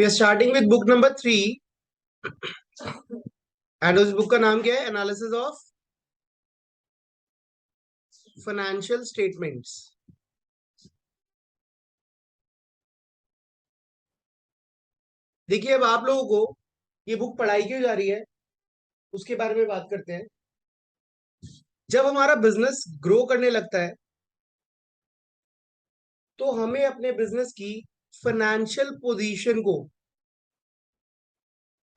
We are starting with book number 3 and उस book का नाम क्या है? Analysis of financial statements. देखिए, अब आप लोगों को ये बुक पढ़ाई क्यों जा रही है उसके बारे में बात करते हैं। जब हमारा बिजनेस ग्रो करने लगता है तो हमें अपने बिजनेस की फाइनेंशियल पोजीशन को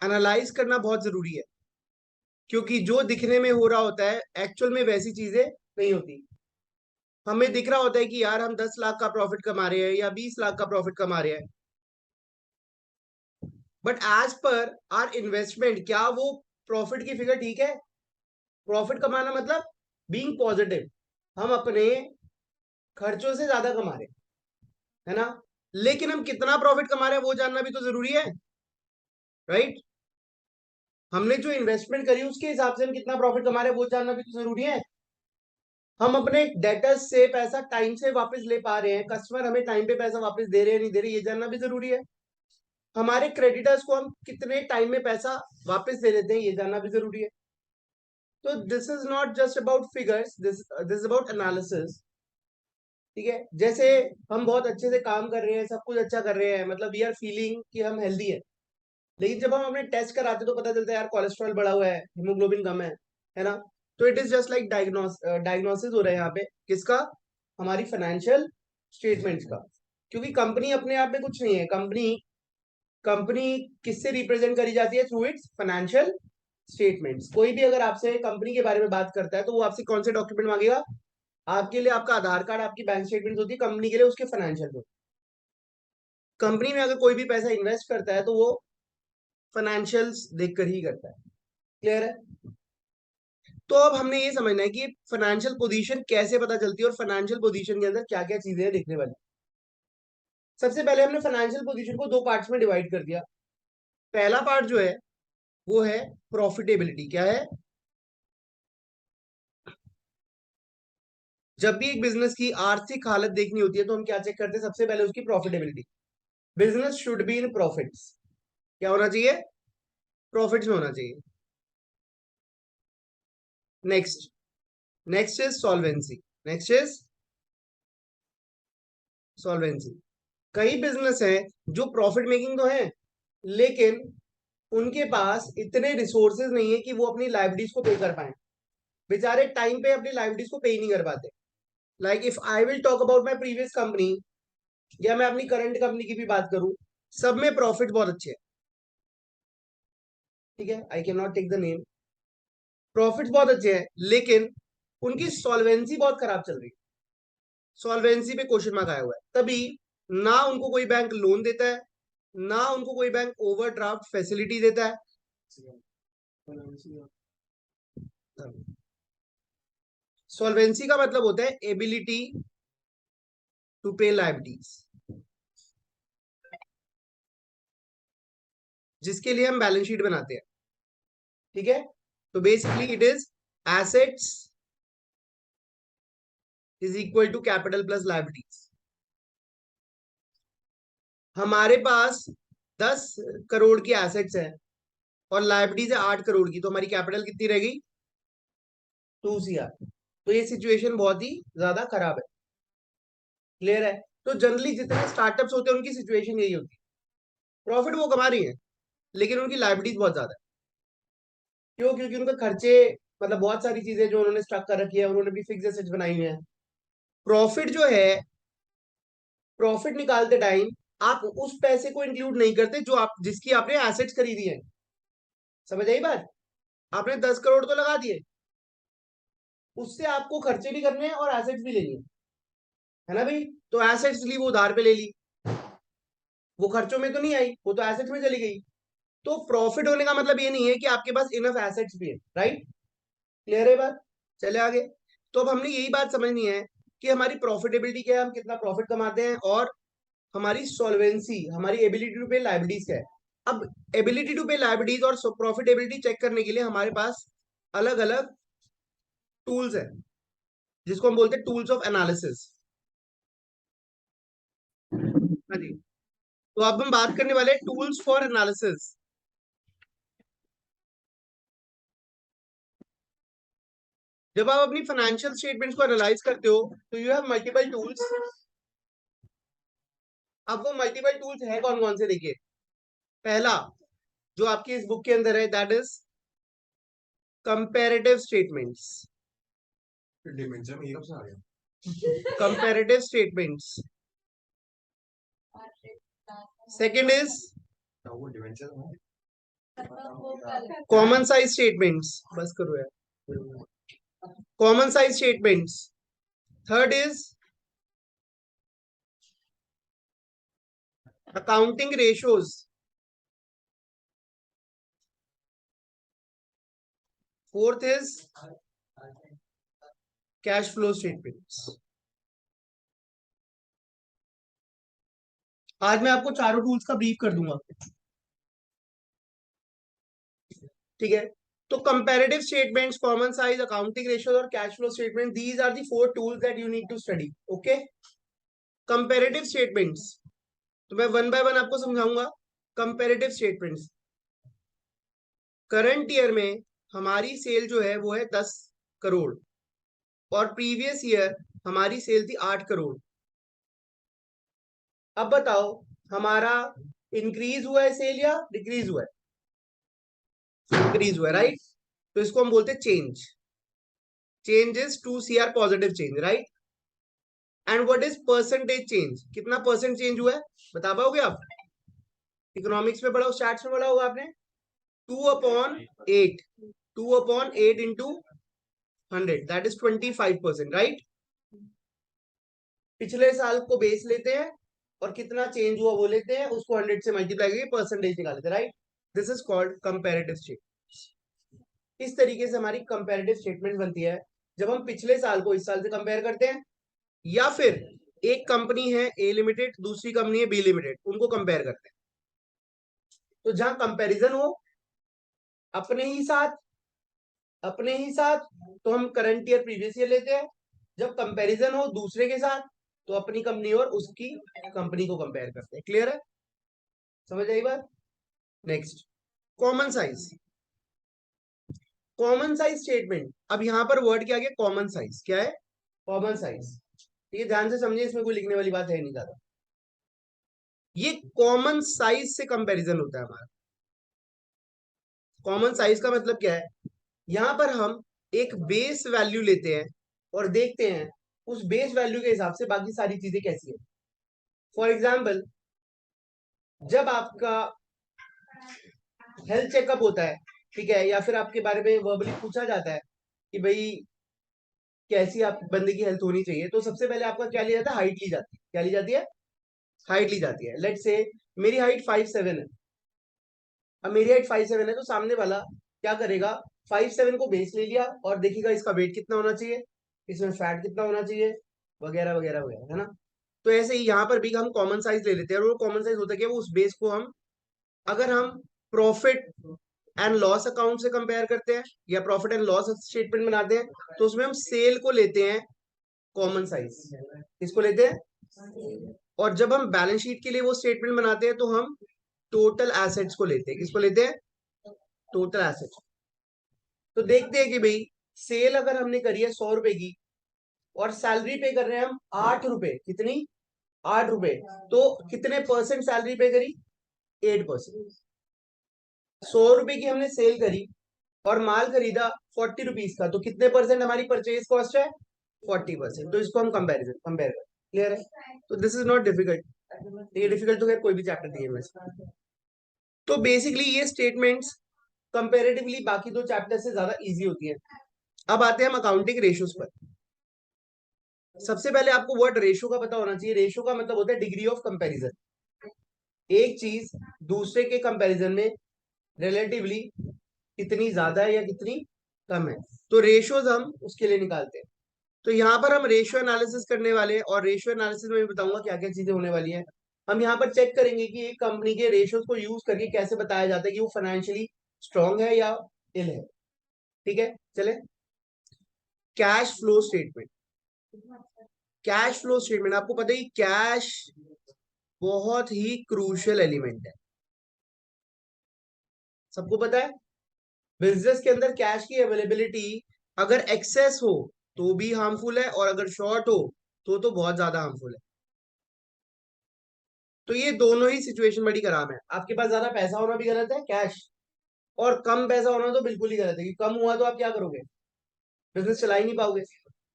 एनालाइज करना बहुत जरूरी है, क्योंकि जो दिखने में हो रहा होता है एक्चुअल में वैसी चीजें नहीं होती। हमें दिख रहा होता है कि यार हम 10 लाख का प्रॉफिट कमा रहे हैं या 20 लाख का प्रॉफिट कमा रहे हैं, but as per our investment क्या वो प्रॉफिट की फिगर ठीक है? प्रॉफिट कमाना मतलब बीइंग पॉजिटिव, हम अपने खर्चों से ज्यादा कमा रहे हैं, है ना। लेकिन हम कितना प्रॉफिट कमा रहे हैं वो जानना भी तो जरूरी है, राइट। हमने जो इन्वेस्टमेंट करी उसके हिसाब से हम कितना प्रॉफिट कमा रहे हैं वो जानना भी तो जरूरी है। हम अपने डेटर्स से पैसा टाइम से वापस ले पा रहे हैं, कस्टमर हमें टाइम पे पैसा वापस दे रहे हैं नहीं दे रहे, ये जानना भी जरूरी है। हमारे क्रेडिटर्स को हम कितने टाइम में पैसा वापस दे देते हैं ये जानना भी जरूरी है। तो this is not just about figures, this about analysis. ठीक है, जैसे हम बहुत अच्छे से काम कर रहे हैं, सब कुछ अच्छा कर रहे हैं, मतलब वी आर फीलिंग कि हम हेल्दी है, लेकिन जब हम अपने टेस्ट कराते तो पता चलता है यार कोलेस्ट्रॉल बढ़ा हुआ है, हीमोग्लोबिन कम है ना। तो it is just like diagnosis हो रहा है यहाँ पे, किसका? हमारी फाइनेंशियल स्टेटमेंट्स का। क्योंकि कंपनी अपने आप में कुछ नहीं है, कंपनी कंपनी किससे रिप्रेजेंट करी जाती है? Through it's financial statements. कोई भी अगर आपसे कंपनी के बारे में बात करता है तो वो आपसे कौन से डॉक्यूमेंट मांगेगा? आपके लिए आपका आधार कार्ड, आपकी बैंक स्टेटमेंट होती है, कंपनी के लिए उसके फाइनेंशियल। कंपनी में अगर कोई भी पैसा इन्वेस्ट करता है तो वो फाइनेंशियल्स देखकर ही करता है। क्लियर है? तो अब हमने ये समझना है कि फाइनेंशियल पोजीशन कैसे पता चलती है और फाइनेंशियल पोजीशन के अंदर क्या क्या चीजें हैं देखने वाली। सबसे पहले हमने फाइनेंशियल पोजीशन को दो पार्ट्स में डिवाइड कर दिया। पहला पार्ट जो है वो है प्रॉफिटेबिलिटी। क्या है? जब भी एक बिजनेस की आर्थिक हालत देखनी होती है तो हम क्या चेक करते हैं? सबसे पहले उसकी profitability. Business should be in profits. क्या होना चाहिए? प्रॉफिट्स में होना चाहिए। Next next is solvency. Next is solvency. कई बिजनेस हैं जो प्रॉफिट मेकिंग तो है, लेकिन उनके पास इतने रिसोर्सेज नहीं है कि वो अपनी लाइबिलिटीज को पे कर पाए। बेचारे टाइम पे अपनी लाइबिलिटीज को पे ही नहीं कर पाते। Like if I will talk about my previous company या मैं अपनी करंट कंपनी की भी बात करूं, सब में प्रॉफिट बहुत अच्छे हैं। ठीक है, I can not take the name. Profit बहुत अच्छे हैं लेकिन उनकी सॉल्वेंसी बहुत खराब चल रही है। सॉल्वेंसी पे क्वेश्चन मार्क आया हुआ है, तभी ना उनको कोई बैंक लोन देता है, ना उनको कोई बैंक ओवरड्राफ्ट फैसिलिटी देता है। सॉल्वेंसी का मतलब होता है एबिलिटी टू पे लायबिलिटीज, जिसके लिए हम बैलेंस शीट बनाते हैं। ठीक है, तो basically it is assets is equal to capital plus liabilities. हमारे पास 10 करोड़ की एसेट्स है और लायबिलिटीज है 8 करोड़ की, तो हमारी कैपिटल कितनी रहेगी? 2 CR। तो ये सिचुएशन बहुत ही ज्यादा खराब है। क्लियर है? तो जनरली जितने स्टार्टअप्स होते हैं उनकी सिचुएशन यही होती है। प्रॉफिट वो कमा रही है लेकिन उनकी लायबिलिटीज बहुत ज्यादा है। क्यों? क्योंकि उनके खर्चे, मतलब बहुत सारी चीजें जो उन्होंने स्टॉक कर रखी है, उन्होंने भी फिक्स एसेट्स बनाई हुई है। प्रॉफिट जो है, प्रॉफिट निकालते टाइम आप उस पैसे को इंक्लूड नहीं करते जो आप जिसकी आपने एसेट्स खरीदी है। समझ आई बात? आपने 10 करोड़ तो लगा दिए, उससे आपको खर्चे भी करने हैं और एसेट्स भी लेनी है ना भाई। तो एसेट्स ली, वो उधार पे ले ली, वो खर्चों में तो नहीं आई, वो तो एसेट्स में चली गई। तो प्रॉफिट होने का मतलब ये नहीं है कि आपके पास इनफ एसेट्स भी है, राइट। क्लियर है बात? चले आगे। तो अब हमने यही बात समझनी है कि हमारी प्रॉफिटेबिलिटी क्या है, हम कितना प्रॉफिट कमाते हैं, और हमारी सॉल्वेंसी, हमारी एबिलिटी टू पे लायबिलिटीज क्या है। अब एबिलिटी टू पे लायबिलिटीज और प्रॉफिटेबिलिटी चेक करने के लिए हमारे पास अलग अलग टूल्स है, जिसको हम बोलते हैं टूल्स ऑफ एनालिसिस। हाँ जी। तो अब हम बात करने वाले टूल्स फॉर एनालिसिस। जब आप अपनी फाइनेंशियल स्टेटमेंट्स को एनालाइज करते हो तो यू हैव मल्टीपल टूल्स। अब वो मल्टीपल टूल्स है कौन कौन से, देखिए। पहला जो आपकी इस बुक के अंदर है, that is comparative statements. Comparative statements. Second is common size statements. बस करो यार, common size statements. Third is accounting ratios. Fourth is cash flow statements. आज मैं आपको चारों टूल्स का ब्रीफ कर दूंगा, ठीक है। तो comparative statements, common size, accounting ratios और cash flow statement, these are the four tools that you need to study. Okay. Comparative statements तो मैं वन बाय वन आपको समझाऊंगा। कंपैरेटिव स्टेटमेंट्स, करंट ईयर में हमारी सेल जो है वो है 10 करोड़, और प्रीवियस ईयर हमारी सेल थी 8 करोड़। अब बताओ हमारा इंक्रीज हुआ है सेल या डिक्रीज हुआ है? इंक्रीज हुआ है, राइट। तो इसको हम बोलते हैं change. Change is 2 CR positive change, right. And what is percentage change? कितना परसेंट चेंज हुआ है बता पाओगे आप? इकोनॉमिक्स में पढ़ा, स्टैट्स में पढ़ा होगा आपने। 2/8। 2/8 इंटू 100, दैट इज 25%, राइट। पिछले साल को बेस लेते हैं और कितना चेंज हुआ वो लेते हैं, उसको 100 से मल्टीप्लाई करके परसेंटेज निकाल लेते हैं, right. This is called comparative statement. इस तरीके से हमारी कंपैरेटिव स्टेटमेंट बनती है जब हम पिछले साल को इस साल से कंपेयर करते हैं, या फिर एक कंपनी है ए लिमिटेड, दूसरी कंपनी है बी लिमिटेड, उनको कंपेयर करते हैं। तो जहां कंपैरिजन हो अपने ही साथ, अपने ही साथ, तो हम करंट ईयर प्रीवियस ईयर लेते हैं। जब कंपैरिजन हो दूसरे के साथ तो अपनी कंपनी और उसकी कंपनी को कंपेयर करते हैं। क्लियर है? समझ आई बात? Next, common size. Common size statement, अब यहां पर वर्ड क्या आ गया? Common size. क्या है? Common size. ये ध्यान से समझिए, इसमें कोई लिखने वाली बात है नहीं ज्यादा। ये कॉमन साइज से कंपैरिजन होता है हमारा। कॉमन साइज का मतलब क्या है? यहां पर हम एक बेस वैल्यू लेते हैं और देखते हैं उस बेस वैल्यू के हिसाब से बाकी सारी चीजें कैसी है। फॉर एग्जाम्पल, जब आपका हेल्थ चेकअप होता है, ठीक है, या फिर आपके बारे में वर्बली पूछा जाता है कि भाई कैसी आप बंदे की हेल्थ होनी चाहिए, तो सबसे पहले आपका क्या लिया जाता है? हाइट ली जाती है। क्या ली जाती है? हाइट ली जाती है। लेट्स से मेरी हाइट 5'7" है। अब मेरी हाइट 5'7" है, तो सामने वाला क्या करेगा? 5'7" को बेस ले लिया और देखिएगा इसका वेट कितना होना चाहिए, इसमें फैट कितना होना चाहिए, वगैरह वगैरह वगैरह, है ना। तो ऐसे ही यहाँ पर भी हम कॉमन साइज ले लेते हैं, और वो कॉमन साइज होता है क्या? वो उस बेस को हम, अगर हम प्रॉफिट एंड लॉस अकाउंट से कंपेयर करते हैं या प्रॉफिट एंड लॉस स्टेटमेंट बनाते हैं, तो उसमें हम सेल को लेते हैं कॉमन साइज। किसको लेते हैं? और जब हम बैलेंस शीट के लिए वो स्टेटमेंट बनाते हैं तो हम टोटल एसेट्स को लेते हैं। किसको लेते हैं? Total assets. तो देखते हैं कि भाई सेल अगर हमने करी है 100 रुपए की, और सैलरी पे कर रहे हैं हम 8 रुपए। कितनी? 8 रुपए। तो कितने परसेंट सैलरी पे करी? 8%। 100 रुपए की हमने सेल करी और माल खरीदा 40 रुपीज का, तो कितने परसेंट हमारी परचेज कॉस्ट है? 40%। तो इसको हम कंपेयर कर। क्लियर है? तो दिस इज नॉट डिफिकल्ट। ये डिफिकल्ट तो खैर कोई भी चैप्टर दिए हुए। तो बेसिकली ये स्टेटमेंट्स कंपेरेटिवली बाकी दो चैप्टर से ज्यादा इजी होती है। अब आते हैं हम अकाउंटिंग रेशियोज पर। सबसे पहले आपको वर्ड रेशियो का पता होना चाहिए। रेशियो का मतलब होता है डिग्री ऑफ कंपैरिजन। एक चीज दूसरे के कंपैरिजन में रिलेटिवली कितनी ज्यादा है या कितनी कम है, तो रेशियोज हम उसके लिए निकालते हैं। तो यहाँ पर हम रेशियो एनालिसिस करने वाले हैं, और रेशियो एनालिसिस में बताऊंगा क्या क्या चीजें होने वाली हैं। हम यहाँ पर चेक करेंगे कि एक कंपनी के रेशियोज को यूज करके कैसे बताया जाता है कि वो फाइनेंशियली स्ट्रांग है या इल है। ठीक है, चले। Cash flow statement. Cash flow statement आपको पता ही, कैश बहुत ही क्रूशियल एलिमेंट है। सबको पता है बिजनेस के अंदर कैश की अवेलेबिलिटी अगर एक्सेस हो तो भी हार्मफुल है, और अगर शॉर्ट हो तो बहुत ज्यादा हार्मफुल है। तो ये दोनों ही सिचुएशन बड़ी खराब है। आपके पास ज्यादा पैसा होना भी गलत है, कैश, और कम पैसा होना तो बिल्कुल ही गलत है, कि कम हुआ तो आप क्या करोगे, बिजनेस चला ही नहीं पाओगे।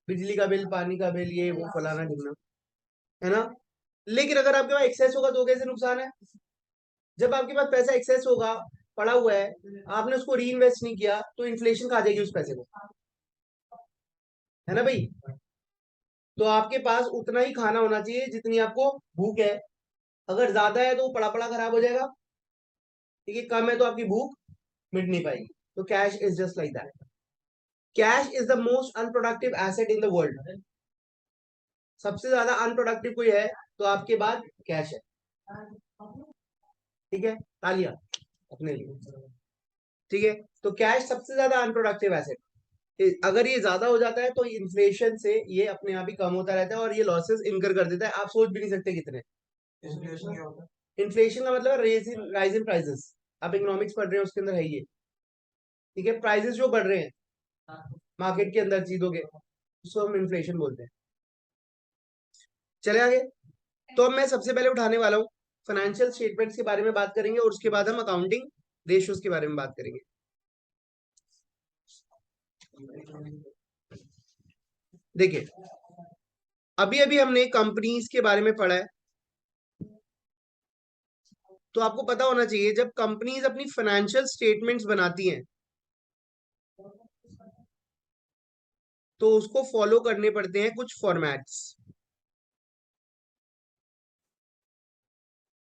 बिजली का बिल, पानी का बिल, ये वो फलाना ढिमना, है ना। लेकिन अगर आपके पास एक्सेस होगा तो कैसे नुकसान है। जब आपके पास पैसा एक्सेस होगा, पड़ा हुआ है, आपने उसको री इन्वेस्ट नहीं किया तो इन्फ्लेशन खा जाएगी उस पैसे को, है ना भाई। तो आपके पास उतना ही खाना होना चाहिए जितनी आपको भूख है। अगर ज्यादा है तो वो पड़ा पड़ा खराब हो जाएगा, ठीक है। कम है तो आपकी भूख मिट नहीं पाएगी। तो cash is just like that. Cash is the most unproductive asset in the world. सबसे ज्यादा अनप्रोडक्टिव कोई है तो आपके बाद कैश है, ठीक है। तालियां अपने लिए, ठीक है। तो कैश सबसे ज्यादा अनप्रोडक्टिव एसेट। अगर ये ज्यादा हो जाता है तो इन्फ्लेशन से ये अपने आप ही कम होता रहता है और ये लॉसेस इनकर कर देता है, आप सोच भी नहीं सकते कितने। इन्फ्लेशन क्या होता है? इन्फ्लेशन का मतलब राइज इन प्राइसेस। आप इकोनॉमिक्स पढ़ रहे हो, उसके अंदर है ये, ठीक है। प्राइसेस जो बढ़ रहे हैं मार्केट के अंदर चीजों के, उसको हम इन्फ्लेशन बोलते हैं। चले आगे। तो अब मैं सबसे पहले उठाने वाला हूँ फाइनेंशियल स्टेटमेंट्स के बारे में बात करेंगे, और उसके बाद हम अकाउंटिंग रेशियोज के बारे में बात करेंगे। देखिए, अभी अभी हमने कंपनीज के बारे में पढ़ा है, तो आपको पता होना चाहिए जब कंपनीज अपनी फाइनेंशियल स्टेटमेंट्स बनाती हैं तो उसको फॉलो करने पड़ते हैं कुछ फॉर्मेट्स,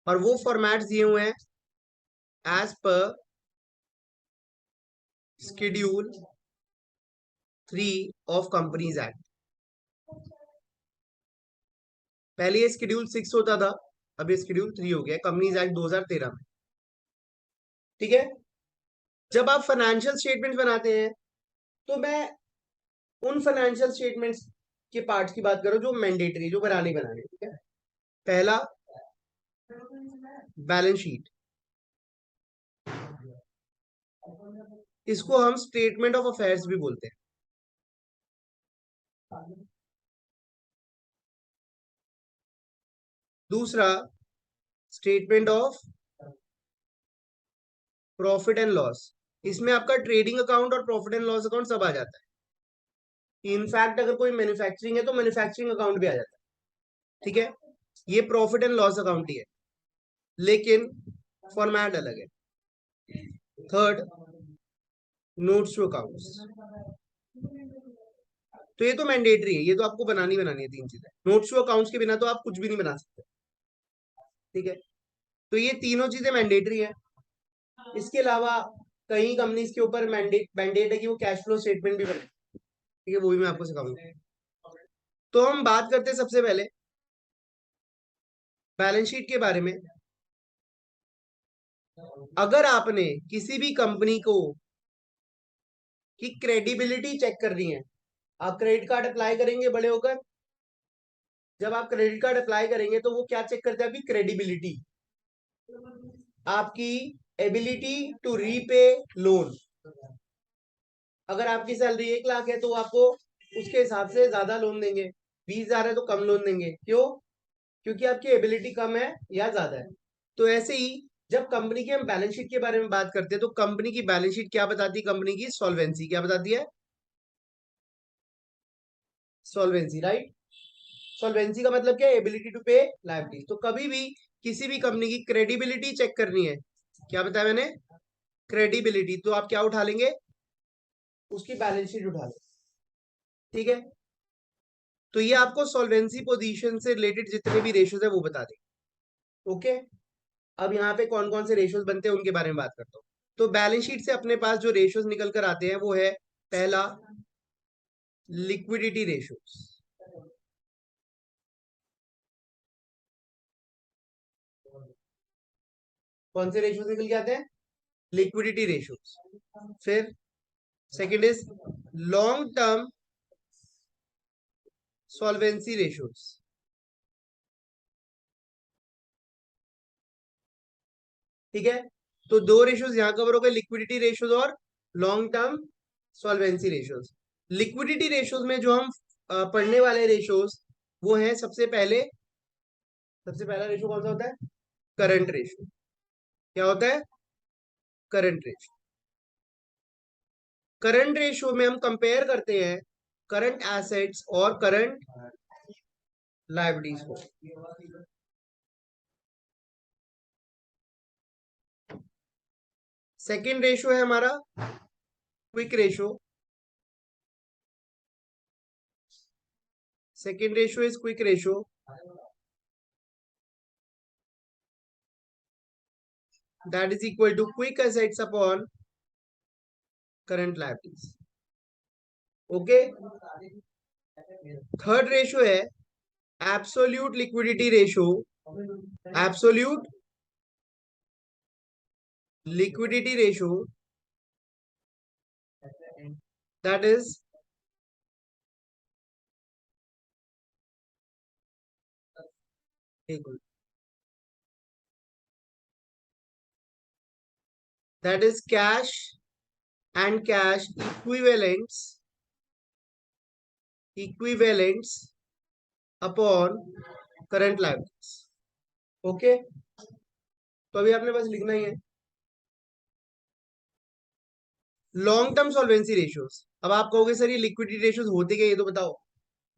और वो फॉर्मेट्स दिए हुए हैं as per schedule 3 of companies act. पहले ये शेड्यूल 6 होता था, अब ये शेड्यूल 3 हो गया कंपनीज एक्ट 2013 में, ठीक है। जब आप फाइनेंशियल स्टेटमेंट्स बनाते हैं तो मैं उन फाइनेंशियल स्टेटमेंट्स के पार्ट्स की बात करूं जो मैंडेटरी, जो बनाने ही बनाने, ठीक है। पहला, बैलेंस शीट। इसको हम स्टेटमेंट ऑफ अफेयर्स भी बोलते हैं। दूसरा, statement of profit and loss. इसमें आपका ट्रेडिंग अकाउंट और प्रॉफिट एंड लॉस अकाउंट सब आ जाता है। इनफैक्ट अगर कोई मैन्युफैक्चरिंग है तो मैन्युफैक्चरिंग अकाउंट भी आ जाता है, ठीक है। ये प्रॉफिट एंड लॉस अकाउंट ही है, लेकिन फॉर्मेट अलग है। Third, notes to accounts. तो ये तो मैंडेटरी है, ये तो आपको बनानी बनानी है तीन चीजें। नोट्स टू अकाउंट्स के बिना तो आप कुछ भी नहीं बना सकते, ठीक है। तो ये तीनों चीजें मैंडेटरी है। इसके अलावा कई कंपनीज के ऊपर मैंडेट मैंडेट है कि वो कैश फ्लो स्टेटमेंट भी बने, ठीक है। वो भी मैं आपको सिखाऊंगा। तो हम बात करते हैं सबसे पहले बैलेंस शीट के बारे में। अगर आपने किसी भी कंपनी को की क्रेडिबिलिटी चेक करनी है, आप क्रेडिट कार्ड अप्लाई करेंगे बड़े होकर। जब आप क्रेडिट कार्ड अप्लाई करेंगे तो वो क्या चेक करते हैं, आपकी क्रेडिबिलिटी, आपकी एबिलिटी टू रीपे लोन। अगर आपकी सैलरी 1 लाख है तो वो आपको उसके हिसाब से ज्यादा लोन देंगे, 20,000 है तो कम लोन देंगे। क्यों? क्योंकि आपकी एबिलिटी कम है या ज्यादा है। तो ऐसे ही जब कंपनी के हम बैलेंस शीट के बारे में बात करते हैं तो कंपनी की बैलेंस शीट क्या बताती है, कंपनी की सॉल्वेंसी क्या बताती है, सॉल्वेंसी, राइट। सॉल्वेंसी का मतलब क्या है, एबिलिटी टू पे लायबिलिटी। तो कभी भी किसी भी कंपनी की क्रेडिबिलिटी चेक करनी है, क्या बताया मैंने, क्रेडिबिलिटी, तो आप क्या उठा लेंगे, उसकी बैलेंस शीट उठा लो, ठीक है। तो ये आपको सॉल्वेंसी पोजीशन से रिलेटेड जितने भी रेशियोज है वो बता देंगे, ओके। अब यहाँ पे कौन कौन से रेशियोज बनते हैं उनके बारे में बात करता हूँ। तो बैलेंस शीट से अपने पास जो रेशियोज निकल कर आते हैं वो है, पहला, लिक्विडिटी रेशियोज। कौन से रेशियोज निकल के आते हैं, लिक्विडिटी रेशियोज। फिर second is long term solvency ratios. ठीक है, तो दो रेशियोज यहाँ कवर हो गए, लिक्विडिटी रेशियोज और long term solvency ratios. Liquidity ratios में जो हम पढ़ने वाले रेशियोज वो है सबसे पहला रेशियो कौन सा होता है? Current ratio. क्या होता है? Current ratio. करंट रेशियो में हम कंपेयर करते हैं करंट एसेट्स और करंट लायबिलिटीज को। सेकेंड रेशियो है हमारा quick ratio. Second ratio is quick ratio. That is equal to quick assets upon current liabilities. Okay, third ratio है absolute liquidity ratio. Absolute liquidity ratio, that is cash and cash equivalents upon current liabilities. Okay, तो अभी आपने बस लिखना ही है long term solvency ratios. अब आप कहोगे सर ये लिक्विडिटी रेशियोज होते क्या, ये तो बताओ।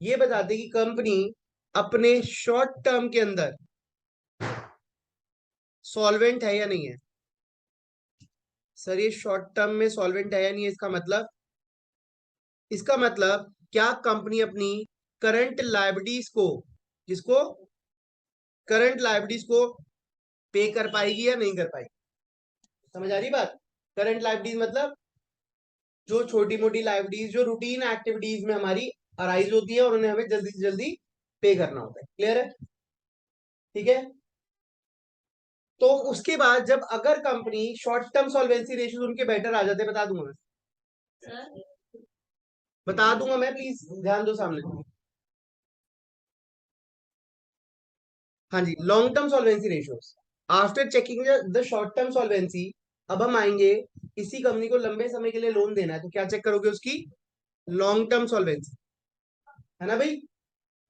ये बताते कि कंपनी अपने शॉर्ट टर्म के अंदर सॉल्वेंट है या नहीं है। सर ये शॉर्ट टर्म में सॉल्वेंट है या नहीं है, इसका मतलब क्या कंपनी अपनी करंट लायबिलिटीज को, जिसको करंट लायबिलिटीज को पे कर पाएगी या नहीं कर पाएगी। समझ आ रही बात? करंट लायबिलिटीज मतलब जो छोटी मोटी लायबिलिटीज जो रूटीन एक्टिविटीज में हमारी अराइज होती है और उन्हें हमें जल्दी से जल्दी पे करना होता है। क्लियर है? ठीक है, तो उसके बाद जब अगर company short term solvency ratio उनके बेटर आ जाते, बता दूंगा मैं, प्लीज ध्यान दो सामने। हाँ जी, long term solvency ratios after checking the short term solvency. अब हम आएंगे, किसी कंपनी को लंबे समय के लिए लोन देना है तो क्या चेक करोगे? उसकी लॉन्ग टर्म सॉल्वेंसी, है ना भाई।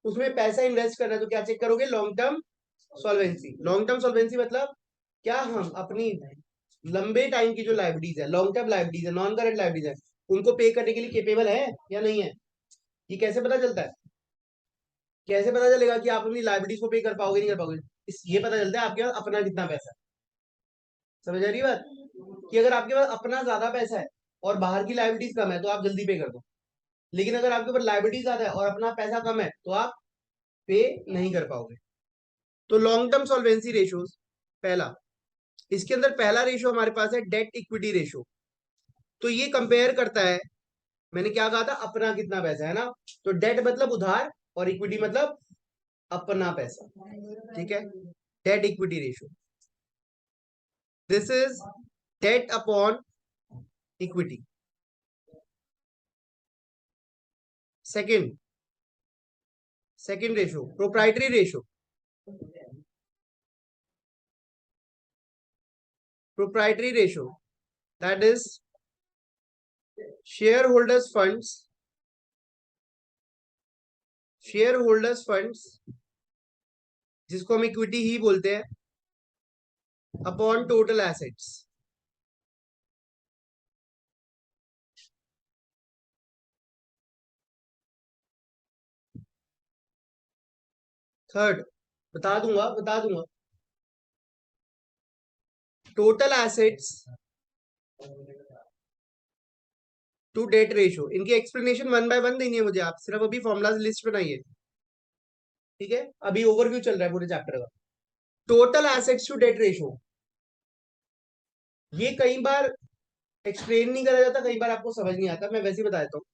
उसमें पैसा इन्वेस्ट करना है तो क्या चेक करोगे? Long term solvency. Long term solvency मतलब क्या हम अपनी लंबे टाइम की जो लाइबिलिटीज है, लॉन्ग टर्म लाइबिलिटीज है, नॉन करंट लाइबिलिटीज है, उनको पे करने के लिए केपेबल है या नहीं है। ये कैसे पता चलता है? कैसे पता चलेगा कि आप अपनी लाइबिलिटीज को पे कर पाओगे नहीं कर पाओगे? ये पता चलता है आपके पास अपना कितना पैसा है। समझ आ रही बात? कि अगर आपके पास अपना ज्यादा पैसा है और बाहर की लाइबिलिटीज कम है तो आप जल्दी पे कर दो, लेकिन अगर आपके ऊपर लाइबिलिटीज ज्यादा है और अपना पैसा कम है तो आप पे नहीं कर पाओगे। तो लॉन्ग टर्म सॉल्वेंसी रेशियोज पहला, इसके अंदर पहला रेशियो हमारे पास है डेट इक्विटी रेशियो। तो ये कंपेयर करता है, मैंने क्या कहा था, अपना कितना पैसा है ना। तो डेट मतलब उधार और इक्विटी मतलब अपना पैसा। ठीक है, debt equity ratio, this is debt upon equity. Second second ratio proprietary ratio. Proprietary ratio that is shareholders funds, shareholders funds जिसको हम इक्विटी ही बोलते हैं, अपॉन टोटल एसेट्स। थर्ड, बता दूंगा total assets to debt ratio. इनकी explanation one by one देनी है मुझे, आप सिर्फ अभी फॉर्मुलाज लिस्ट बनाइए। ठीक है, अभी ओवरव्यू चल रहा है पूरे चैप्टर का। Total assets to debt ratio, ये कई बार एक्सप्लेन नहीं करा जाता, कई बार आपको समझ नहीं आता, मैं वैसे ही बता देता हूँ।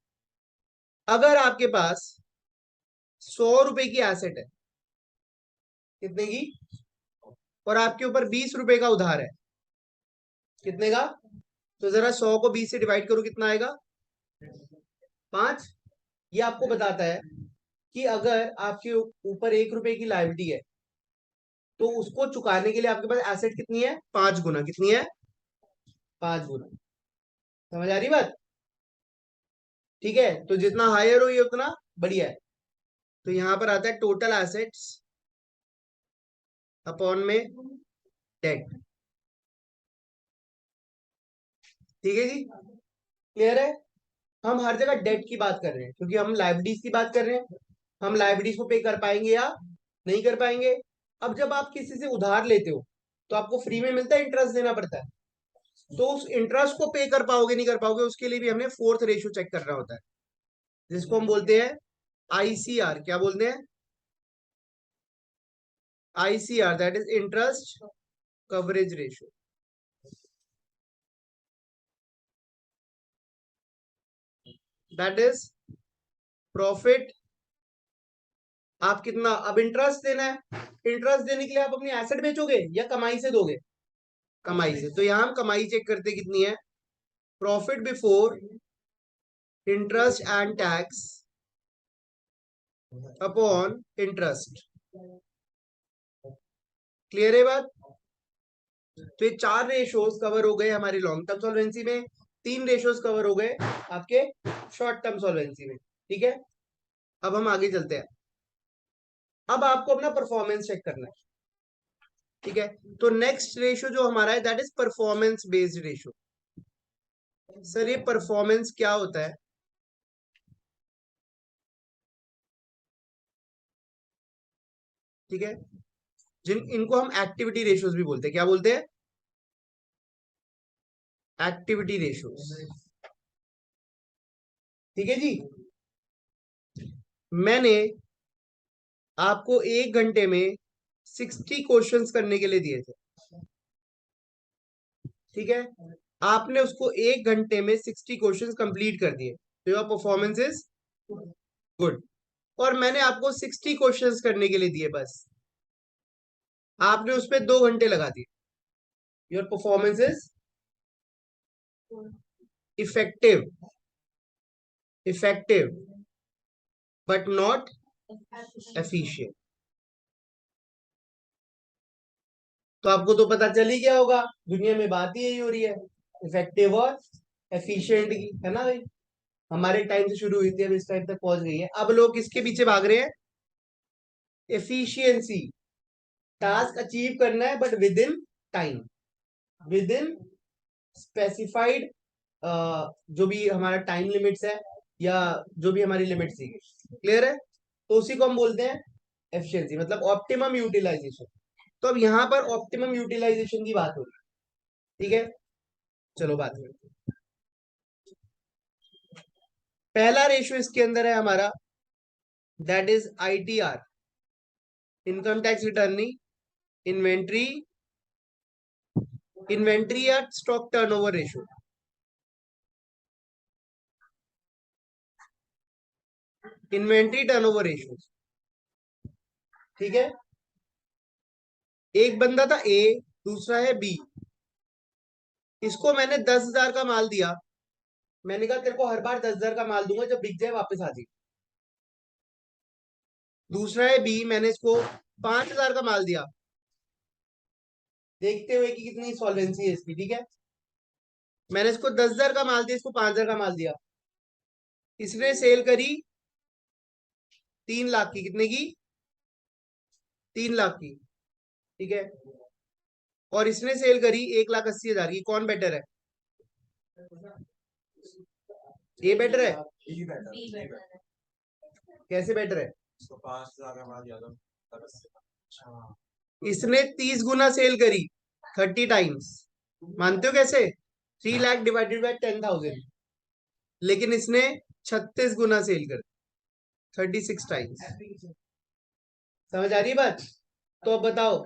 अगर आपके पास 100 रुपए की एसेट है, कितने की, और आपके ऊपर 20 रुपए का उधार है, कितने का? तो जरा 100 को 20 से डिवाइड करो, कितना आएगा? 5। ये आपको बताता है कि अगर आपके ऊपर 1 रुपए की लायबिलिटी है तो उसको चुकाने के लिए आपके पास एसेट कितनी है? 5 गुना। कितनी है? 5 गुना। समझ आ रही बात? ठीक है, तो जितना हायर हो ये उतना बढ़िया है। तो यहां पर आता है टोटल एसेट्स अपॉन में डेट। ठीक है जी, क्लियर है? हम हर जगह डेट की बात कर रहे हैं क्योंकि हम लाइबिलिटीज की बात कर रहे हैं। हम लाइबिलिटीज को पे कर पाएंगे या नहीं कर पाएंगे। अब जब आप किसी से उधार लेते हो तो आपको फ्री में मिलता है? इंटरेस्ट देना पड़ता है। तो उस इंटरेस्ट को पे कर पाओगे नहीं कर पाओगे, उसके लिए भी हमने फोर्थ रेशियो चेक करना होता है, जिसको हम बोलते हैं आईसीआर। क्या बोलते हैं? ICR, that is interest coverage ratio. That is profit. आप कितना अब इंटरेस्ट देना है? इंटरेस्ट देने के लिए आप अपनी एसेट बेचोगे या कमाई से दोगे? कमाई से। तो यहां हम कमाई चेक करते कितनी है। Profit before interest and tax upon interest. Clear है बात? तो ये 4 रेशोज कवर हो गए हमारी लॉन्ग टर्म सॉल्वेंसी में, 3 रेशोज कवर हो गए आपके शॉर्ट टर्म सॉल्वेंसी में। ठीक है, अब हम आगे चलते हैं। अब आपको अपना परफॉर्मेंस चेक करना है। ठीक है, तो नेक्स्ट रेशो जो हमारा है that is performance based ratio. Sir ये परफॉर्मेंस क्या होता है? ठीक है, इनको हम एक्टिविटी रेशोज भी बोलते हैं। क्या बोलते हैं? Activity ratios. ठीक है जी, मैंने आपको 1 घंटे में 60 क्वेश्चंस करने के लिए दिए थे। ठीक है, आपने उसको 1 घंटे में 60 क्वेश्चंस कंप्लीट कर दिए, तो योर परफॉर्मेंस इज गुड। और मैंने आपको 60 क्वेश्चंस करने के लिए दिए बस, आपने उस पर 2 घंटे लगा दिए, your performance is effective. Effective but not efficient. तो आपको तो पता चल ही गया होगा, दुनिया में बात ही यही हो रही है, इफेक्टिव और एफिशिएंट की, है ना भाई? हमारे टाइम से शुरू हुई थी, अब इस टाइम तक पहुंच गई है। अब लोग किसके पीछे भाग रहे हैं? एफिशिएंसी। टास्क अचीव करना है but with in time, with in specified, जो भी हमारा टाइम लिमिट्स है या जो भी हमारी लिमिट्स थी। क्लियर है? तो उसी को हम बोलते हैं एफिशिएंसी, मतलब ऑप्टिमम यूटिलाइजेशन। तो अब यहाँ पर ऑप्टिमम यूटिलाइजेशन की बात हो रही है। ठीक है, चलो बात करते हैं। पहला रेशियो इसके अंदर है हमारा, that is ITR, income tax returning, inventory, inventory या stock turnover ratio. Inventory turnover ratio. ठीक है, एक बंदा था ए, दूसरा है बी। इसको मैंने 10,000 का माल दिया, मैंने कहा तेरे को हर बार 10,000 का माल दूंगा, जब बिक जाए वापस आ जाए। दूसरा है बी, मैंने इसको 5,000 का माल दिया, देखते हुए कि कितनी सॉल्वेंसी है इसकी। ठीक है, मैंने इसको 10,000 का माल दिया, इसको 5,000 का माल दिया, इसने सेल करी 3 लाख की। कितने की? 3 लाख की। ठीक है, और इसने सेल करी 1,80,000 की। कौन बेटर है? ये बेटर है? कैसे बेटर है? इसने 30 गुना सेल करी, 30 टाइम्स। मानते हो कैसे? 3 लाख डिवाइडेड बाय 10,000, लेकिन इसने 36 गुना सेल कर, 36 टाइम्स। समझ आ रही है बात? तो अब बताओ,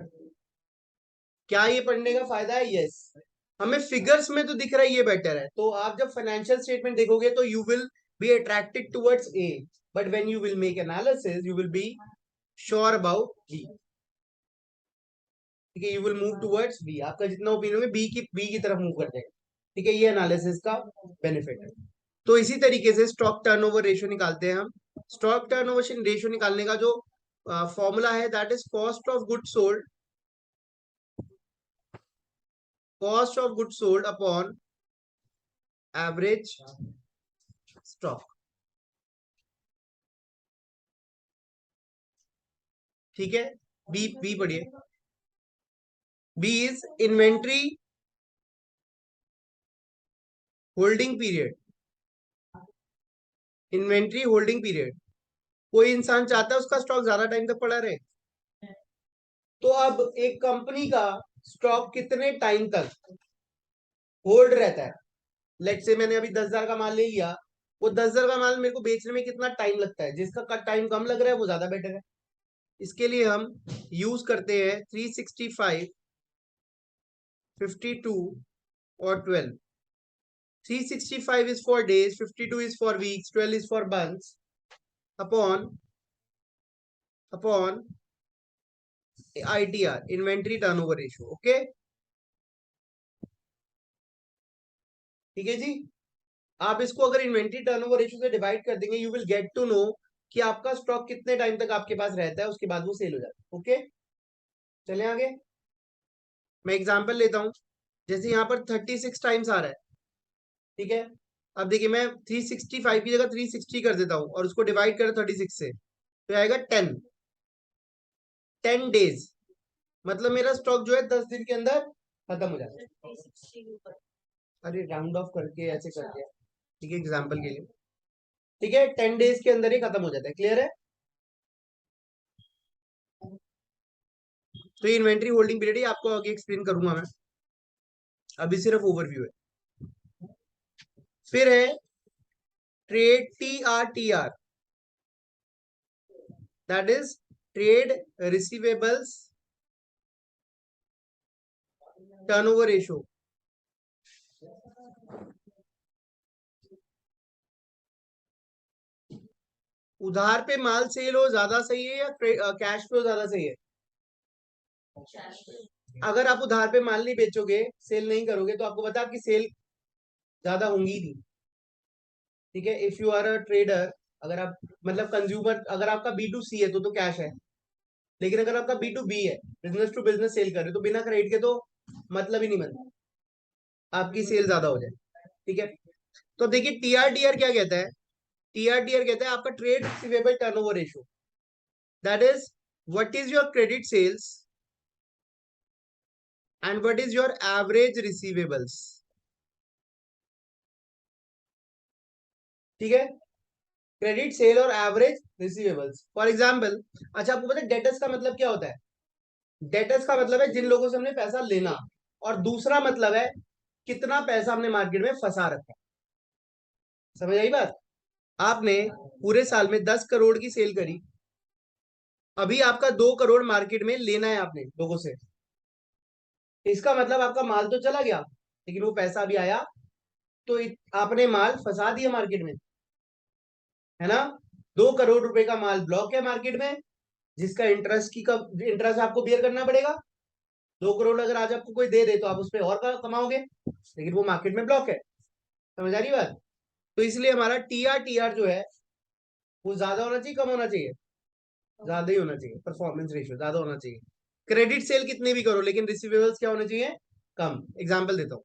क्या ये पढ़ने का फायदा है? यस। हमें फिगर्स में तो दिख रहा है ये बेटर है, तो आप जब फाइनेंशियल स्टेटमेंट देखोगे तो you will be attracted towards A, but when you will make analysis you will be sure about B. ठीक है, you will move towards B, आपका जितना ओपिनियन है बी की तरफ मूव कर जाएगा। ठीक है, ये एनालिसिस का बेनिफिट है। तो इसी तरीके से स्टॉक टर्नओवर रेशियो निकालते हैं हम। स्टॉक टर्नओवर रेशियो निकालने का जो फॉर्मूला है that is cost of goods sold cost of good sold upon average stock. ठीक है, बी बी पढ़िए। B is inventory holding period. Inventory holding period, कोई इंसान चाहता है उसका स्टॉक ज्यादा टाइम तक पड़ा रहे, तो अब एक कंपनी का स्टॉक कितने टाइम तक होल्ड रहता है। लेट से मैंने अभी 10,000 का माल ले लिया, वो 10,000 का माल मेरे को बेचने में कितना टाइम लगता है, जिसका टाइम कम लग रहा है वो ज्यादा बेटर है। इसके लिए हम यूज करते हैं 365, 52 और 12। 365 is for days, 52 is for weeks, 12 is for months, upon ITR, inventory turnover ratio। Okay, ठीक है जी। आप इसको अगर इन्वेंट्री टर्नओवर रेशियो से डिवाइड कर देंगे, you will get to know कि आपका स्टॉक कितने टाइम तक आपके पास रहता है, उसके बाद वो सेल हो जाता है। ओके, चले आगे। मैं एग्जांपल लेता हूं, जैसे यहाँ पर 36 टाइम्स आ रहा है, ठीक है। अब देखिए, मैं 365 की जगह 360 कर देता हूँ और उसको डिवाइड कर 36 से, तो आएगा 10 डेज। मतलब मेरा स्टॉक जो है 10 दिन के अंदर खत्म हो जाता है। अरे राउंड ऑफ करके ऐसे कर दिया, ठीक है, एग्जाम्पल के लिए। ठीक है, 10 डेज के अंदर ही खत्म हो जाता है। क्लियर है? तो ये इन्वेंट्री होल्डिंग पीरियड ही आपको आगे एक्सप्लेन करूंगा मैं, अभी सिर्फ ओवरव्यू है। फिर है trade TRTR, that is trade receivables turnover ratio. उधार पे माल सेल हो ज्यादा सही है या कैश फ्लो ज्यादा सही है? अगर आप उधार पे माल नहीं बेचोगे, सेल नहीं करोगे, तो आपको पता है आपकी सेल ज्यादा होंगी नहीं। ठीक है, if you are a trader, अगर आप मतलब कंज्यूमर, अगर आपका B2C है तो कैश है, लेकिन अगर आपका B2B है, बिजनेस टू बिजनेस सेल कर रहे हो, तो बिना क्रेडिट के तो मतलब ही नहीं बनता आपकी सेल ज्यादा हो जाए। ठीक है, तो देखिए TRDR क्या कहता है। TRDR कहता है आपका trade receivable turnover ratio, that is what is your credit sales and what is your average receivables. ठीक है, क्रेडिट सेल और एवरेज रिसीवेबल्स। फॉर एग्जाम्पल, अच्छा आपको पता है डेटर्स का मतलब क्या होता है? डेटर्स का मतलब है जिन लोगों से हमने पैसा लेना, और दूसरा मतलब है कितना पैसा हमने मार्केट में फंसा रखा है। समझ आई बात? आपने पूरे साल में 10 करोड़ की सेल करी, अभी आपका 2 करोड़ मार्केट में लेना है आपने लोगों से, इसका मतलब आपका माल तो चला गया, लेकिन वो पैसा अभी आया, तो आपने माल फंसा दिया मार्केट में, है ना। 2 करोड़ रुपए का माल ब्लॉक है मार्केट में, जिसका इंटरेस्ट आपको बियर करना पड़ेगा। 2 करोड़ अगर आज आपको कोई दे दे तो आप उस पर और कमाओगे, लेकिन वो मार्केट में ब्लॉक है। समझ आ रही बात? तो इसलिए हमारा TRTR जो है वो ज्यादा होना चाहिए, कम होना चाहिए? ज्यादा ही होना चाहिए। परफॉर्मेंस रेशियो ज्यादा होना चाहिए। क्रेडिट सेल कितने भी करो, लेकिन रिसीवेबल्स क्या होने चाहिए? कम। एग्जाम्पल देता हूँ,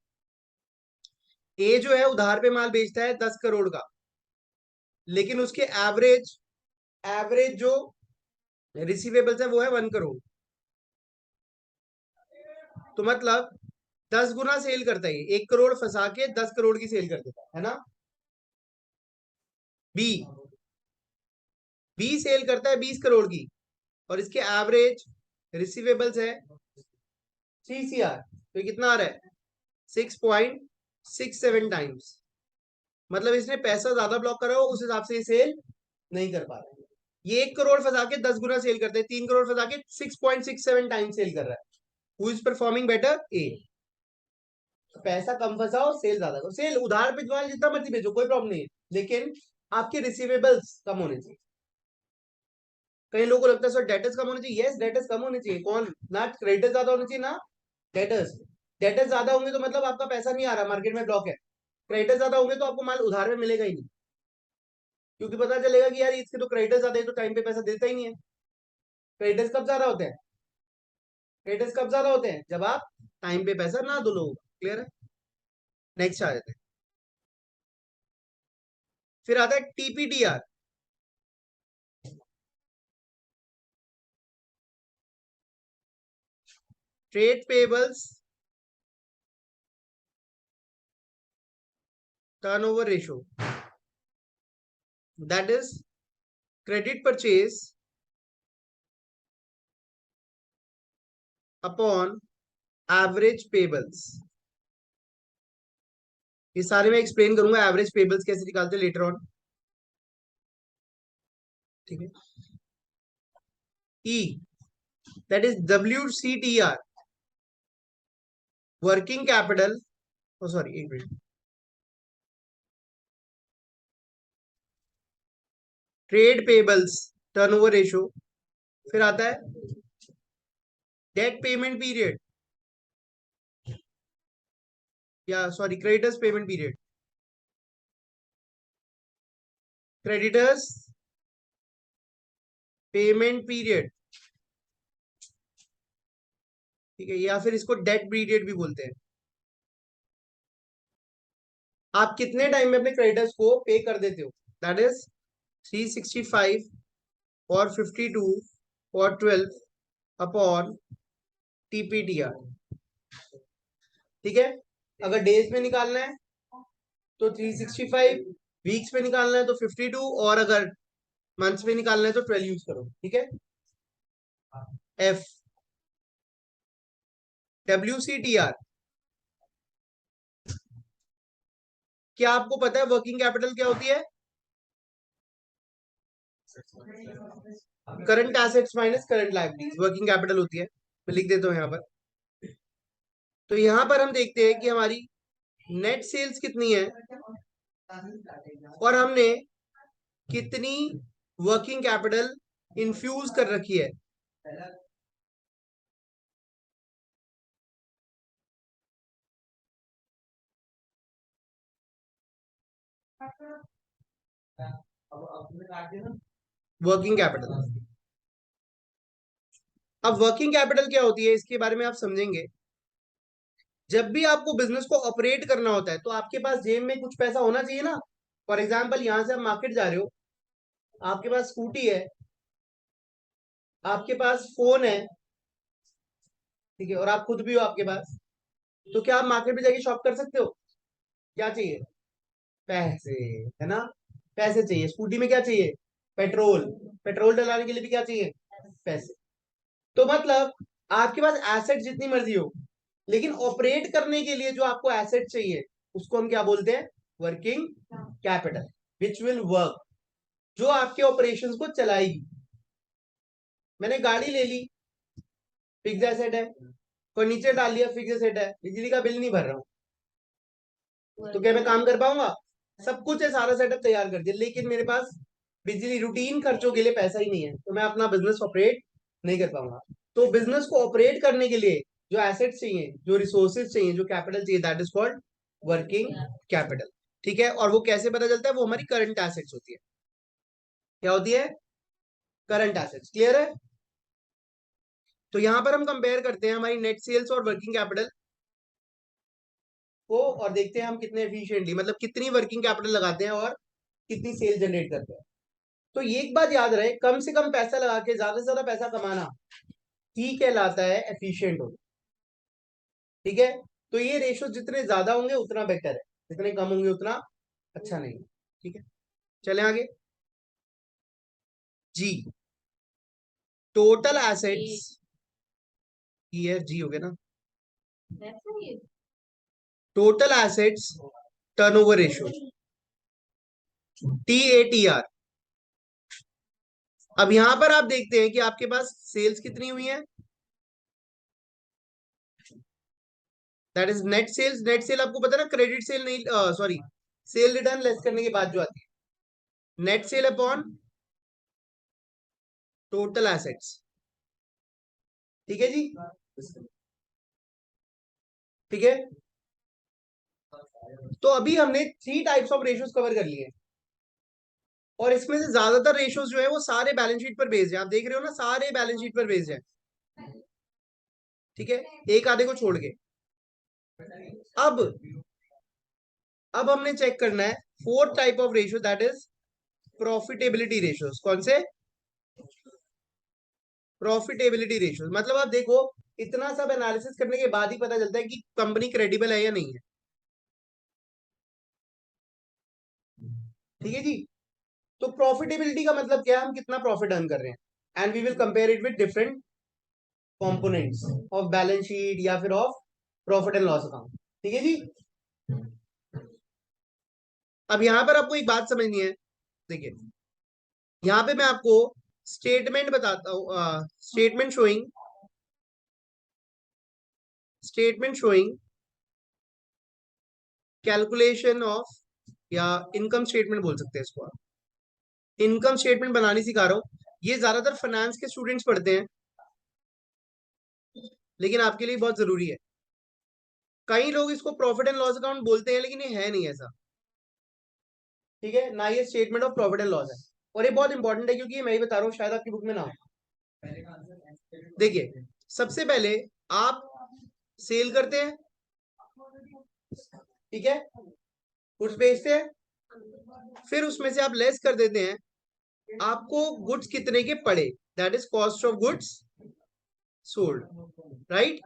ए जो है उधार पे माल बेचता है 10 करोड़ का, लेकिन उसके एवरेज एवरेज जो रिसीवेबल्स है वो है 1 करोड़। तो मतलब 10 गुना सेल करता है, 1 करोड़ फंसा के 10 करोड़ की सेल कर देता है ना। बी बी सेल करता है 20 करोड़ की, और इसके एवरेज रिसीवेबल्स है 3 CR, तो ये कितना आ रहा है? 6.67 टाइम्स। मतलब इसने पैसा ज्यादा ब्लॉक करा हो, उस हिसाब से ये सेल नहीं कर पा रहा है। ये 1 करोड़ फंसा के 10 गुना सेल करते हैं, 3 करोड़ फंसा के 6.67 टाइम्स सेल कर रहा है। Who is performing better? A. पैसा कम फंसाओ, सेल ज्यादा करो। सेल उधार पे जो जितना मर्जी बेचो, कोई प्रॉब्लम नहीं है, लेकिन आपके रिसीवेबल्स कम होने चाहिए। कई लोगों को लगता है सर डेटर्स कम होने चाहिए। यस, डेटर्स कम होने चाहिए। कौन ना? क्रेडिटर्स ज्यादा होने चाहिए ना डेटर्स। डेटर्स ज्यादा होंगे तो मतलब आपका पैसा नहीं आ रहा, मार्केट में ब्लॉक है। क्रेडिटर्स ज्यादा होंगे तो आपको माल उधार में मिलेगा ही नहीं, क्योंकि पता चलेगा कि यार इसके तो क्रेडिटर्स ज्यादा है, तो टाइम पे पैसा देता ही नहीं है। क्रेडिटर्स कब ज्यादा होते हैं? क्रेडिटर्स कब ज्यादा होते हैं? जब आप टाइम पे पैसा ना दो लोगों को। क्लियर है? नेक्स्ट आ जाते हैं। फिर आता है TPTR, trade payables turnover ratio, that is credit purchase upon average payables. ये सारे मैं एक्सप्लेन करूंगा, एवरेज पेबल्स कैसे निकालते हैं लेटर ऑन। ठीक है। E, that is WCTR, working capital, sorry एक minute, trade payables turnover ratio. फिर आता है डेट पेमेंट पीरियड, या sorry creditors payment period, creditors payment period. ठीक है, या फिर इसको डेट पीरियड भी बोलते हैं। आप कितने टाइम में अपने क्रेडिटर्स को पे कर देते हो, दैट इज 365 और 52 और 12 अपॉन टीपीटीआर। ठीक है, अगर डेज में निकालना है तो 365, वीक्स में निकालना है तो 52, और अगर मंथ्स में निकालना है तो 12 यूज करो। ठीक है। एफ, WCTR, क्या आपको पता है वर्किंग कैपिटल क्या होती है? Current assets minus current liabilities working capital होती है। मैं लिख देता हूं यहां पर। तो यहां पर हम देखते हैं कि हमारी नेट सेल्स कितनी है और हमने कितनी वर्किंग कैपिटल इन्फ्यूज कर रखी है। Working capital. अब वर्किंग कैपिटल क्या होती है इसके बारे में आप समझेंगे। जब भी आपको बिजनेस को ऑपरेट करना होता है तो आपके पास जेब में कुछ पैसा होना चाहिए ना। फॉर एग्जाम्पल, यहां से आप मार्केट जा रहे हो, आपके पास स्कूटी है, आपके पास फोन है, ठीक है, और आप खुद भी हो आपके पास, तो क्या आप मार्केट में जाके शॉप कर सकते हो? क्या चाहिए? पैसे, है ना? पैसे चाहिए। स्कूटी में क्या चाहिए? पेट्रोल। पेट्रोल डलाने के लिए भी क्या चाहिए? पैसे। तो मतलब आपके पास एसेट जितनी मर्जी हो, लेकिन ऑपरेट करने के लिए जो आपको एसेट चाहिए उसको हम क्या बोलते हैं? Working capital, which will work, जो आपके ऑपरेशंस को चलाएगी। मैंने गाड़ी ले ली, फिक्स एसेट है। फर्नीचर डाल लिया, फिक्स एसेट है। बिजली का बिल नहीं भर रहा हूँ तो क्या मैं काम कर पाऊंगा? सब कुछ है, सारा सेटअप तैयार कर दिया, लेकिन मेरे पास बिजली रूटीन खर्चों के लिए पैसा ही नहीं है, तो मैं अपना बिजनेस ऑपरेट नहीं कर पाऊंगा। तो बिजनेस को ऑपरेट करने के लिए जो एसेट्स चाहिए, जो रिसोर्सेज चाहिए, जो कैपिटल चाहिए, that is called working capital. ठीक है, और वो कैसे पता चलता है? वो हमारी करंट एसेट्स होती है। क्या होती है? Current assets. क्लियर है? तो यहां पर हम कंपेयर करते हैं हमारी नेट सेल्स और वर्किंग कैपिटल को, और देखते हैं हम कितने एफिशिएंटली, मतलब कितनी वर्किंग कैपिटल लगाते हैं और कितनी सेल जनरेट करते हैं। तो ये एक बात याद रहे, कम से कम पैसा लगा के ज्यादा से ज्यादा पैसा कमाना ही कहलाता है एफिशिएंट होना। ठीक है, तो ये रेशो जितने ज्यादा होंगे उतना बेटर है, जितने कम होंगे उतना अच्छा नहीं। ठीक है, चले आगे। जी, total assets, E F G हो गया ना, total assets turnover ratio, TATR। अब यहां पर आप देखते हैं कि आपके पास सेल्स कितनी हुई है, that is net sales. Net sale आपको पता है ना, क्रेडिट सेल नहीं, सॉरी, सेल रिटर्न लेस करने के बाद जो आती है, net sale upon total assets. ठीक है जी, ठीक है। तो अभी हमने 3 टाइप्स ऑफ रेशियोज कवर कर लिए, और इसमें से ज्यादातर रेशियोज जो है वो सारे बैलेंस शीट पर बेस्ड है। आप देख रहे हो ना, सारे बैलेंस शीट पर बेस्ड है। ठीक है, एक आधे को छोड़ के। अब अब हमने चेक करना है fourth type of ratio, that is profitability ratios. कौन से? Profitability ratios. मतलब आप देखो, इतना सब एनालिसिस करने के बाद ही पता चलता है कि कंपनी क्रेडिबल है या नहीं है। ठीक है जी। तो प्रॉफिटेबिलिटी का मतलब क्या है? हम कितना प्रॉफिट अर्न कर रहे हैं, and we will compare it with different components of balance sheet या फिर of profit and loss account. ठीक है जी। अब यहां पर आपको एक बात समझनी है। देखिए, यहां पे मैं आपको स्टेटमेंट बताता हूं, स्टेटमेंट शोइंग कैलकुलेशन ऑफ, या इनकम स्टेटमेंट बोल सकते हैं इसको आप। इनकम स्टेटमेंट बनानी सिखा रहा हूं। ये ज्यादातर फाइनेंस के स्टूडेंट्स पढ़ते हैं, लेकिन आपके लिए बहुत जरूरी है। कई लोग इसको प्रॉफिट एंड लॉस अकाउंट बोलते हैं, लेकिन ये है नहीं ऐसा। ठीक है ना, ये statement of profit and loss है। और ये बहुत इंपॉर्टेंट है, क्योंकि ये मैं ही बता रहा हूँ, शायद आपकी बुक में ना हो। देखिए, सबसे पहले आप सेल करते हैं, ठीक है, गुड्स बेचते हैं, फिर उसमें से आप लेस कर देते हैं आपको गुड्स कितने के पड़े, that is cost of goods sold, right.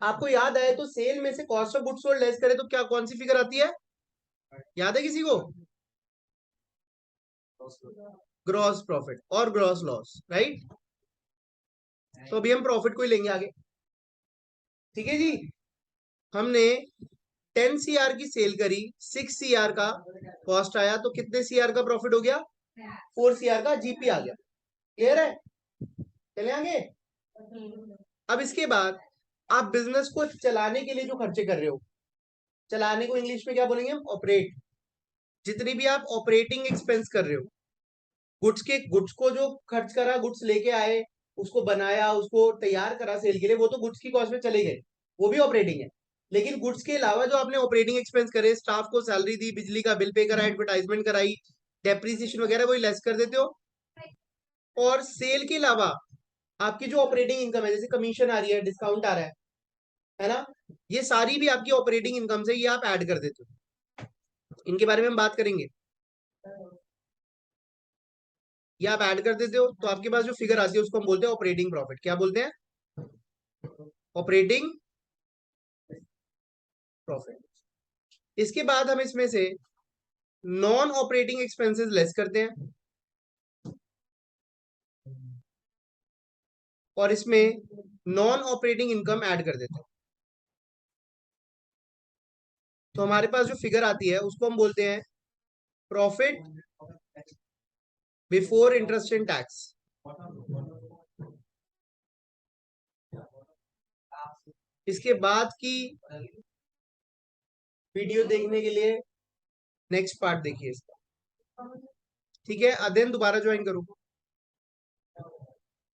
आपको याद आए तो सेल में से cost of goods sold less करे तो क्या, कौन सी फिगर आती है? याद है किसी को? ग्रॉस प्रॉफिट और ग्रॉस लॉस, राइट। तो अभी हम प्रॉफिट को ही लेंगे आगे। ठीक है जी। हमने 10 CR की सेल करी, 6 CR का कॉस्ट आया, तो कितने CR का प्रॉफिट हो गया? 4 CR का जीपी आ गया। क्लियर है? चले आगे। अब इसके बाद आप बिजनेस को चलाने के लिए जो खर्चे कर रहे हो, चलाने को इंग्लिश में क्या बोलेंगे हम? ऑपरेट। जितनी भी आप ऑपरेटिंग एक्सपेंस कर रहे हो, गुड्स को जो खर्च करा, गुड्स लेके आए, उसको बनाया, उसको तैयार करा सेल के लिए, वो तो गुड्स की कॉस्ट में चले गए, वो भी ऑपरेटिंग है। लेकिन गुड्स के अलावा जो आपने ऑपरेटिंग एक्सपेंस करे, स्टाफ को सैलरी दी, बिजली का बिल पे करा, एडवर्टाइजमेंट कराई, डेप्रीसिएशन वगैरह, वही लेस कर देते हो। और सेल के अलावा आपकी जो ऑपरेटिंग इनकम है, जैसे कमीशन आ रही है, डिस्काउंट आ रहा है ना, ये सारी भी आपकी ऑपरेटिंग इनकम से, ये आप ऐड कर देते हो। इनके बारे में हम बात करेंगे। ये आप ऐड कर देते हो, तो आपके पास जो फिगर आती है उसको हम बोलते हैं ऑपरेटिंग प्रॉफिट। क्या बोलते हैं? Operating profit. इसके बाद हम इसमें से नॉन ऑपरेटिंग एक्सपेंसेस लेस करते हैं, और इसमें नॉन ऑपरेटिंग इनकम ऐड कर देते हैं। तो हमारे पास जो फिगर आती है उसको हम बोलते हैं profit before interest and tax. इसके बाद की वीडियो देखने के लिए नेक्स्ट पार्ट देखिए इसका। ठीक है, अध्ययन दोबारा ज्वाइन करो।